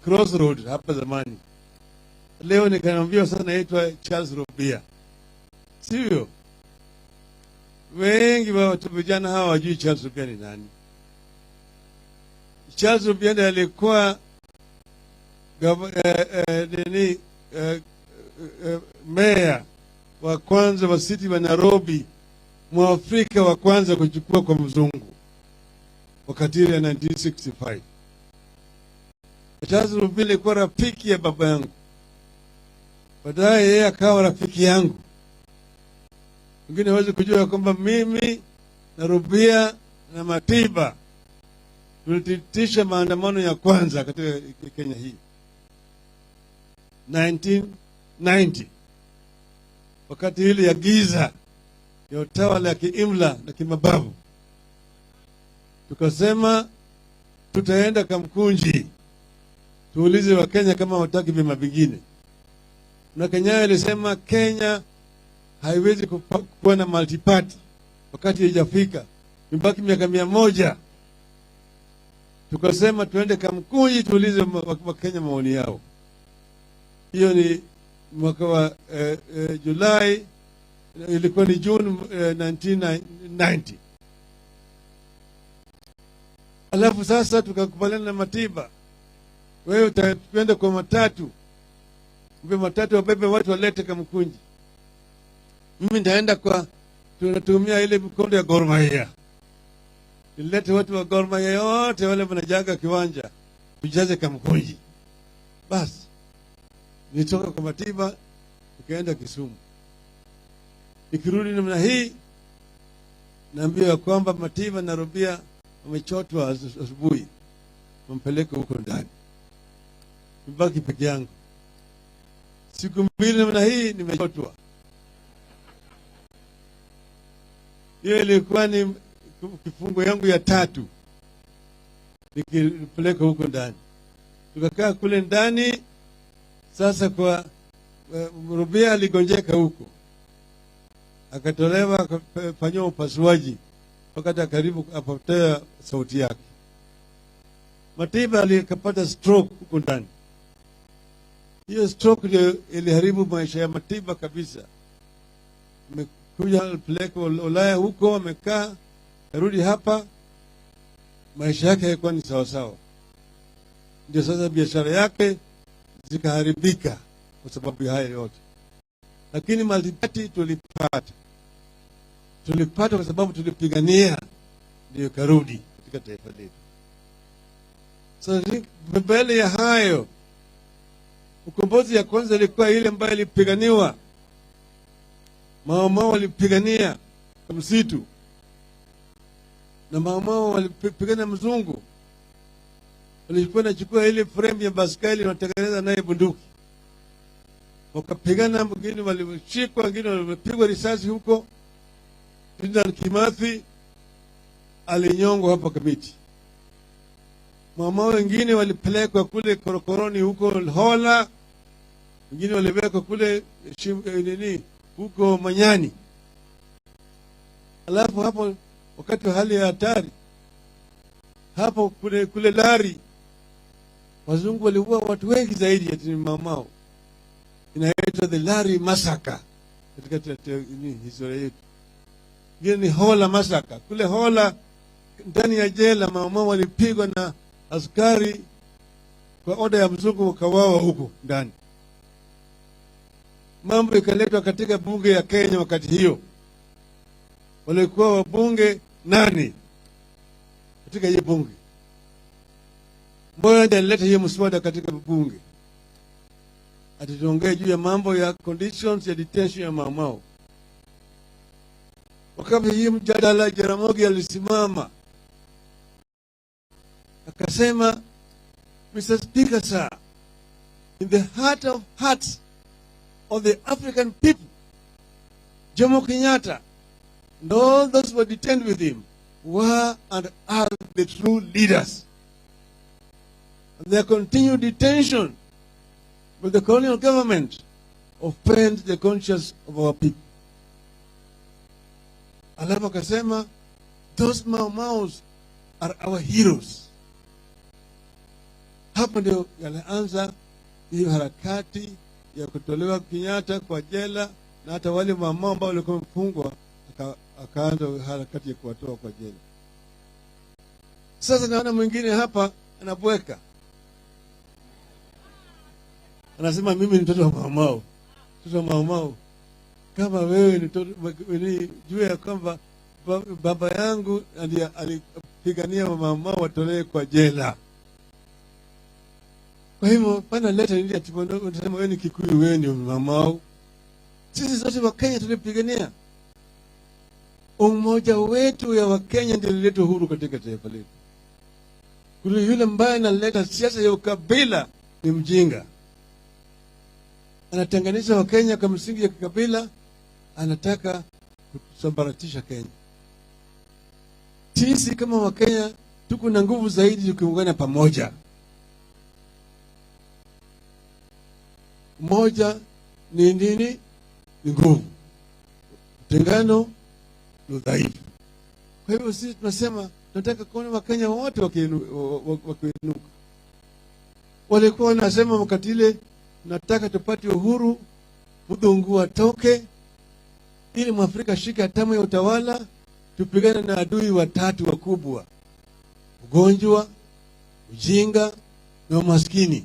Crossroad hapa zamani. Leo nikamwambia sasa naitwa Charles Rupia. Sivyo? Wengi wa watu vijana hawa wajui Charles Rupia ni nani. Charles Rupia ndiye alikuwa meya wa kwanza wa city wa Nairobi, Mwafrika wa kwanza kuchukua kwa mzungu wakati ile 1965. Charles Rupia alikuwa rafiki ya baba yangu. Baadaye yeye akawa rafiki yangu. Wengine hawezi kujua kwamba mimi na Rupia na Matiba tulitisha maandamano ya kwanza katika Kenya hii 1990, wakati ile ya giza ya utawala ya kiimla na kimabavu. Tukasema tutaenda Kamkunji tuulize wa Kenya kama wataki vyama vingine. Na Kenya ilisema Kenya haiwezi kuwa na multiparty wakati haijafika, mbaki miaka 100. Tukasema tuende Kamkunji tuulize wa Kenya maoni yao. Hiyo ni mwaka wa Julai, ilikuwa ni June 1990. Alafu sasa tukakubaliana na Matiba, wewe utaenda kwa matatu, matatu wabebe watu walete Kamkunji. Mimi nitaenda kwa tunatumia ile mkondo ya Gor Mahia, nilete watu wa Gor Mahia yote wale wanajaga kiwanja tujaze Kamkunji. Basi nitoka kwa Matiba nikaenda Kisumu. Nikirudi namna hii naambiwa kwamba Matiba na Rupia wamechotwa asubuhi, wampeleka huko ndani, nibaki peke yangu. Siku 2 namna hii nimechotwa. Hiyo ilikuwa ni kifungo yangu ya 3, nikipeleka huko ndani. Tukakaa kule ndani. Sasa kwa Rupia aligonjeka huko, akatolewa, akafanywa upasuaji wakati karibu apotea sauti yake. Matiba alikapata stroke huko ndani. Hiyo stroke ndio iliharibu maisha ya Matiba kabisa. Amekuja peleka Ulaya huko, amekaa, arudi hapa, maisha yake hayakuwa ni sawa sawa. Ndio sasa biashara yake zikaharibika kwa sababu ya haya yote. Lakini multiparty tulipata kwa sababu tulipigania, ndio karudi katika taifa letu. Sasa mbele ya hayo, ukombozi ya kwanza ilikuwa ile ambayo ilipiganiwa. Mama walipigania msitu, na mama walipigania mzungu. Walikuwa wanachukua ile frame ya baskeli wanatengeneza naye bunduki. Wakapigana, wengine walishikwa, wengine walipigwa risasi huko. Dedan Kimathi alinyongwa hapa Kamiti. Mama wengine walipelekwa kule korokoroni huko Hola, wengine walipelekwa kule huko Manyani. Alafu hapo wakati wa hali ya hatari hapo kule Lari, wazungu waliua watu wengi zaidi ya mamao. Inaitwa the Lari Massacre katika historia yetu. Ngine ni Hola Massacre. Kule Hola ndani ya jela mamao walipigwa na askari kwa oda ya mzungu, wakawawa huko ndani. Mambo ikaletwa katika bunge ya Kenya wakati hiyo. Walikuwa wabunge 8 katika hiyo bunge. Mmoja alileta hiyo mswada katika bunge, atatuongea juu ya mambo ya conditions ya detention ya mamao. Wakati hii mjadala, Jaramogi alisimama akasema, Mr. Speaker, sir, in the heart of hearts of the African people, Jomo Kenyatta and all those who were detained with him were and are the true leaders. And their continued detention with the colonial government offend the conscience of our people. Alafu akasema, those Mau Maus are our heroes. Hapo ndio yalianza hiyo harakati ya kutolewa Kenyatta kwa jela, na hata wale mama ambao walikuwa wamefungwa akaanza harakati ya kuwatoa kwa jela. Sasa naona mwingine hapa anabweka, anasema mimi ni mtoto wa Maumau. Mtoto wa Maumau? Kama wewe ni mtoto, jua ya kwamba baba yangu alipigania Maumau watolewe kwa jela. Kwa hivyo pana leta nili atipondo, unasema wewe ni Kikuyu, wewe ni Maumau. Sisi sote wa Kenya tulipigania. Umoja wetu ya Wakenya ndio ulileta uhuru katika taifa letu. Kule yule ambaye analeta siasa ya ukabila ni mjinga. Anatenganisha Wakenya kwa msingi ya kikabila, anataka kusambaratisha Kenya. Sisi kama Wakenya tuko na nguvu zaidi tukiungana pamoja. Moja ni nini? Ni nguvu. Utengano ni udhaifu. Kwa hivyo sisi tunasema tunataka kuona Wakenya wote wakiinuka. Walikuwa wanasema wakati ile nataka tupate uhuru, Mudhungu atoke, ili Mwafrika shike hatamu ya utawala, tupigane na adui watatu wakubwa: ugonjwa, ujinga na umaskini.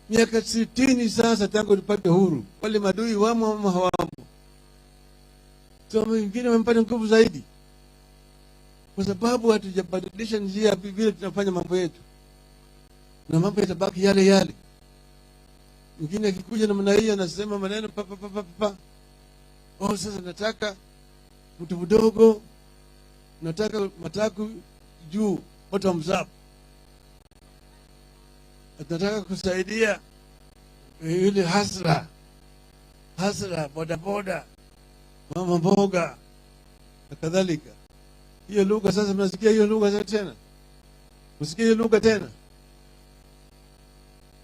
Miaka 60 sasa tangu tupate uhuru, wale madui wamo ama hawamo? So wengine wamepata nguvu zaidi, kwa sababu hatujabadilisha njia vile tunafanya mambo yetu, na mambo yatabaki yale yale. Mwingine akikuja namna hii anasema maneno pa. Oh, sasa nataka mtu mdogo, nataka mataku juu, bottom up. Nataka kusaidia yule hasra, boda, mama mboga na kadhalika. Hiyo lugha sasa mnasikia hiyo lugha tena? Msikie hiyo lugha tena?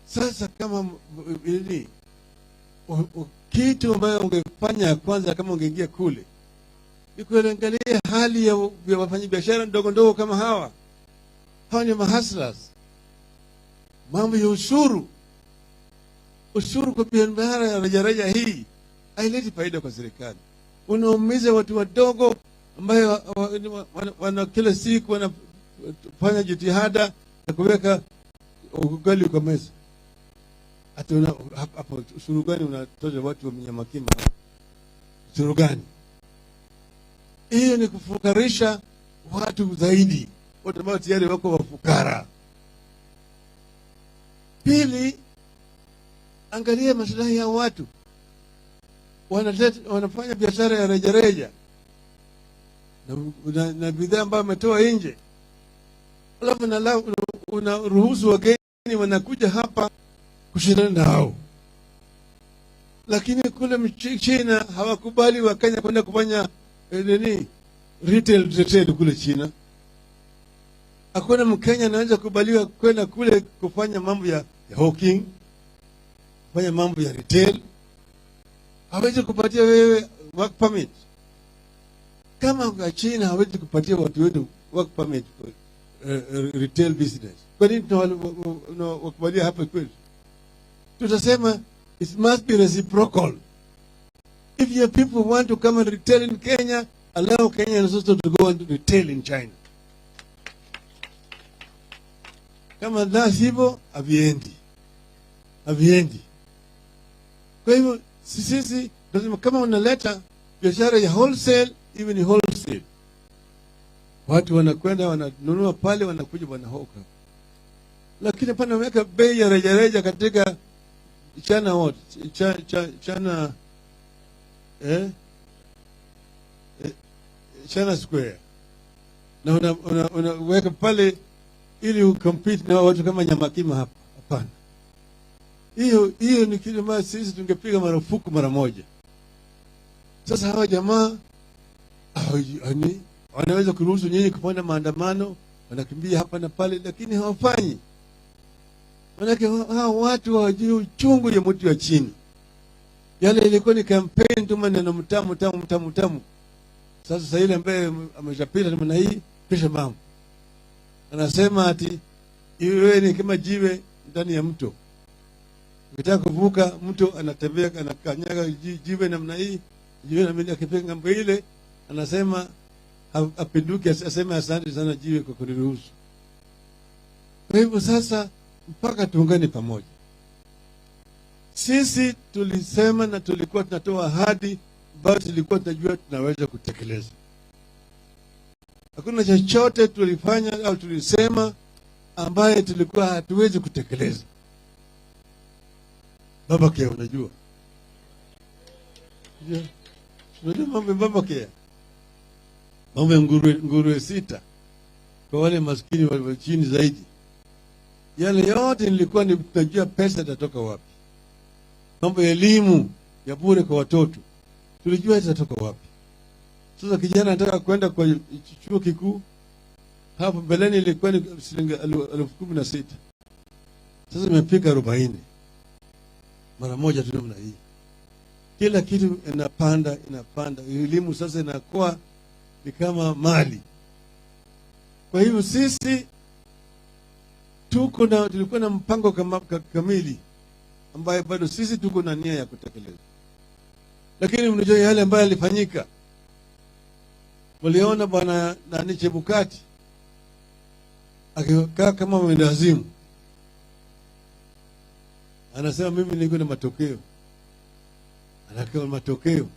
Sasa kama ili kitu ambayo ungefanya kwanza kama ungeingia kule ni kuangalia hali ya wafanyabiashara ndogo ndogo kama hawa. Hawa ni mahaslas. Mambo ya ushuru kwa biashara ya rejareja hii haileti faida kwa serikali. Unaumiza watu wadogo ambayo wana kila siku wanafanya jitihada na kuweka ugali kwa meza. Hata hapo ushuru gani unatoza watu wa Mnyamakima? Ushuru gani? Hiyo ni kufukarisha watu zaidi, watu ambao tayari wako wafukara. Pili, angalia maslahi ya watu. Wanafanya biashara ya rejareja na bidhaa ambayo wametoa nje, alafu unaruhusu wageni wanakuja hapa kushindana nao. Lakini kule China hawakubali Wakenya kwenda kufanya retail trade kule China. Hakuna Mkenya anaweza kubaliwa kwenda kule kufanya mambo ya hawking, kufanya mambo ya retail. Hawezi kupatia wewe work permit. Kama kwa China hawezi kupatia watu wetu work permit retail business, kwa nini tunawakubalia hapa kwetu? Tutasema it must be reciprocal. If your people want to come and retail in Kenya, allow Kenyans also to go and retail in China. Kama la hivyo, haviendi. Kwa hivyo sisi lazima kama unaleta biashara ya wholesale, iwe ni wholesale. Watu wanakwenda wananunua pale, wanakuja wanahoka. Lakini pana weka bei ya rejareja katika China China Square, na unaweka pale ili ucompete na watu kama Nyamakima hapa. Hapana. Hiyo ni kitu ambacho sisi tungepiga marufuku mara moja. Sasa hawa jamaa wanaweza kuruhusu nyinyi kupanda maandamano, wanakimbia hapa na pale, lakini hawafanyi. Manake hawa watu hawajui uchungu ya mtu wa chini. Yale ilikuwa ni campaign tu, maneno mtamu. Sasa ile ambaye ameshapita namna hii, kisha mambo anasema ati Iwe ni kama jiwe ndani ya mto. Ukitaka kuvuka mto, anatembea anakanyaga jiwe namna hii, jiwe namna hii, akifika ngambo ile anasema apinduke, aseme asante sana jiwe kwa kuniruhusu. Kwa hivyo sasa mpaka tuungane pamoja. Sisi tulisema na tulikuwa tunatoa ahadi ambayo tulikuwa tunajua tunaweza kutekeleza. Hakuna chochote tulifanya au tulisema ambaye tulikuwa hatuwezi kutekeleza. Baba Kea, unajua mambo Baba Kea, mambo ya nguruwe 6 kwa wale maskini wa chini zaidi. Yale yote nilikuwa nitajua pesa itatoka wapi. Mambo ya elimu ya bure kwa watoto tulijua itatoka wapi. Sasa kijana anataka kwenda kwa chuo kikuu, hapo mbeleni ilikuwa ni shilingi 16,000. Sasa imefika 40. Mara moja tu namna hii. Kila kitu inapanda. Elimu sasa inakuwa ni kama mali. Kwa hivyo sisi tulikuwa na mpango kamili ambaye bado sisi tuko na nia ya kutekeleza. Lakini mnajua yale ambayo yalifanyika. Waliona bwana nani Chebukati akikaa kama mwendazimu. Anasema mimi niko na matokeo. Anakaa matokeo.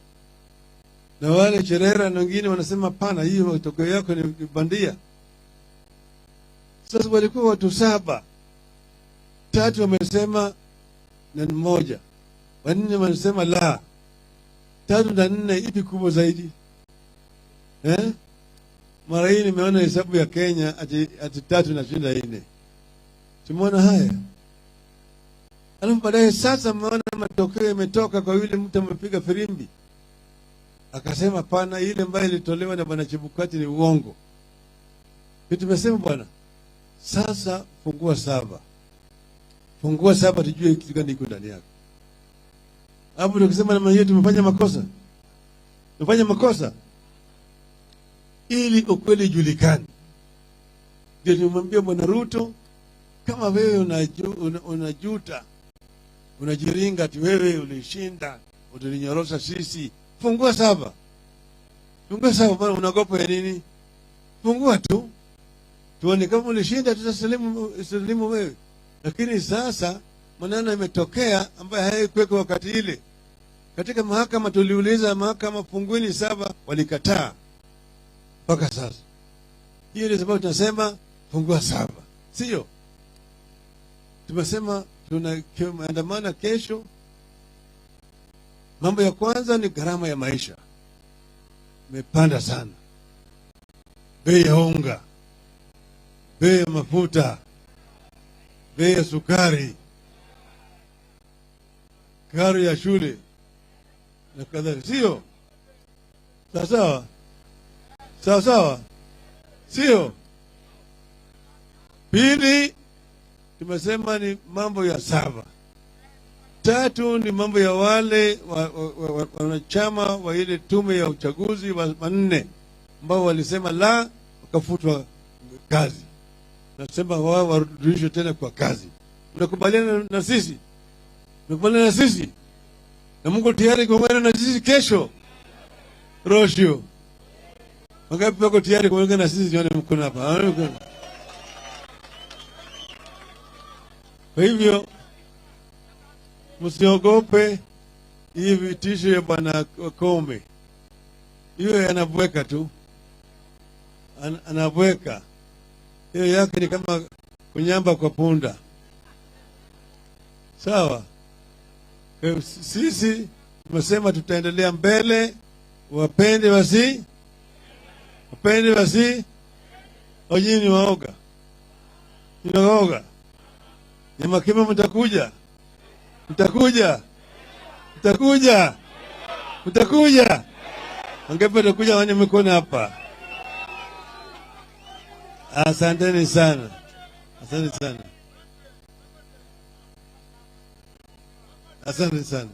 Na wale Cherera na wengine wanasema pana, hiyo matokeo yako ni bandia. Sasa walikuwa watu 7. 3 wamesema na 1. 4 wamesema la. 3 na 4 ipi kubwa zaidi? Mara hii nimeona hesabu ya Kenya ati 3 inashinda 4. Tumeona haya. Alafu baadaye sasa mmeona matokeo yametoka kwa yule mtu amepiga firimbi. Akasema pana, ile ambayo ilitolewa na bwana Chebukati ni uongo. Tumesema bwana, sasa fungua 7. Fungua 7 tujue kitu gani iko ndani yake. Hapo tukisema na yeye tumefanya makosa. Tumefanya makosa. Ili ukweli julikane. Ndio nimwambia bwana Ruto, kama wewe unajuta, unajiringa ati wewe ulishinda, utulinyorosha sisi, fungua 7. Fungua 7, bwana, unaogopa ya nini? Fungua tu. Tuone kama ulishinda, tutasalimu wewe. Lakini sasa maneno imetokea ambayo haikuweko wakati ile. Katika mahakama tuliuliza mahakama, fungueni 7, walikataa. Mpaka sasa. Hiyo ndio sababu tunasema fungua 7. Sio? Tumesema tunaandamana kesho. Mambo ya kwanza ni gharama ya maisha. Imepanda sana. Bei ya unga, bei ya mafuta, bei ya sukari, karo ya shule na kadhalika. Sio? Sawa? Sawa? Sio? Pili, tumesema ni mambo ya 7. 3 ni mambo ya wale wanachama wa ile tume ya uchaguzi wa 4 ambao walisema la, wakafutwa kazi. Nasema wao warudishwe tena kwa kazi. Unakubaliana na sisi? Unakubaliana na sisi? Na Mungu tayari kuungana na sisi kesho. Rosho. Wangapi wako tayari kuungana na sisi? Nione mkono hapa. Kwa hivyo msiogope hii vitisho ya bwana Kombe. Hiyo anabweka tu. Anabweka. Hiyo yake ni kama kunyamba kwa punda. Sawa? Kwa sisi tumesema tutaendelea mbele, wapende wasi. Ojini waoga. Waoga. Ni makima mtakuja. Wangapi watakuja wenye mikono hapa? Asanteni sana. Asante sana.